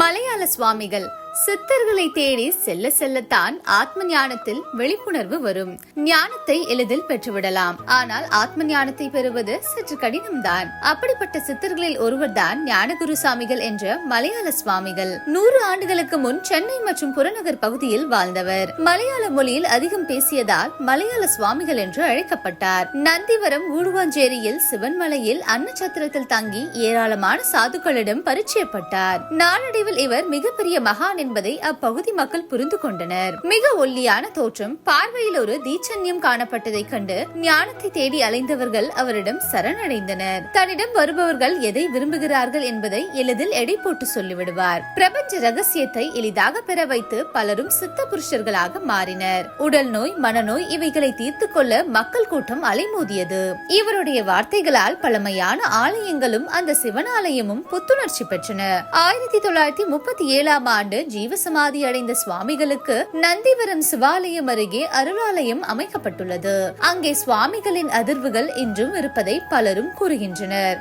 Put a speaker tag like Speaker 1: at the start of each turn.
Speaker 1: மலையாள சுவாமிகள் சித்தர்களை தேடி செல்ல செல்லத்தான் ஆத்ம ஞானத்தில் விழிப்புணர்வு வரும். ஞானத்தை எளிதில் பெற்றுவிடலாம், ஆனால் ஆத்ம ஞானத்தை பெறுவது சற்று கடினம்தான். அப்படிப்பட்ட சித்தர்களில் ஒருவர்தான் ஞானகுரு சாமிகள் என்ற மலையாள சுவாமிகள். 100 ஆண்டுகளுக்கு முன் சென்னை மற்றும் புறநகர் பகுதியில் வாழ்ந்தவர். மலையாள மொழியில் அதிகம் பேசியதால் மலையாள சுவாமிகள் என்று அழைக்கப்பட்டார். நந்திவரம் ஊடுவாஞ்சேரியில் சிவன்மலையில் அன்னச்சத்திரத்தில் தங்கி ஏராளமான சாதுக்களிடம் பரிச்சயப்பட்டார். நாளடைவில் இவர் மிகப்பெரிய மகான் என்பதை அப்பகுதி மக்கள் புரிந்து கொண்டனர். மிக ஒல்லியான தோற்றம், பார்வையில் ஒரு தீட்சண்யம் காணப்பட்டதை கண்டு ஞானத்தை தேடி அலைந்தவர்கள் அவரிடம் சரணடைந்தனர். தன்னிடம் வருபவர்கள் எதை விரும்புகிறார்கள் என்பதை எளிதில் எடை போட்டு சொல்லிவிடுவார். பிரபஞ்ச ரகசியத்தை எளிதாக பெற வைத்து பலரும் சித்த புருஷர்களாக மாறினர். உடல் நோய், மனநோய் இவைகளை தீர்த்து கொள்ள மக்கள் கூட்டம் அலைமோதியது. இவருடைய வார்த்தைகளால் பழமையான ஆலயங்களும் அந்த சிவனாலயமும் புத்துணர்ச்சி பெற்றன. 1937 ஆண்டு ஜீவசமாதி அடைந்த சுவாமிகளுக்கு நந்திவரம் சிவாலயம் அருகே அருளாலயம் அமைக்கப்பட்டுள்ளது. அங்கே சுவாமிகளின் அதிர்வுகள் இன்றும் இருப்பதை பலரும் கூறுகின்றனர்.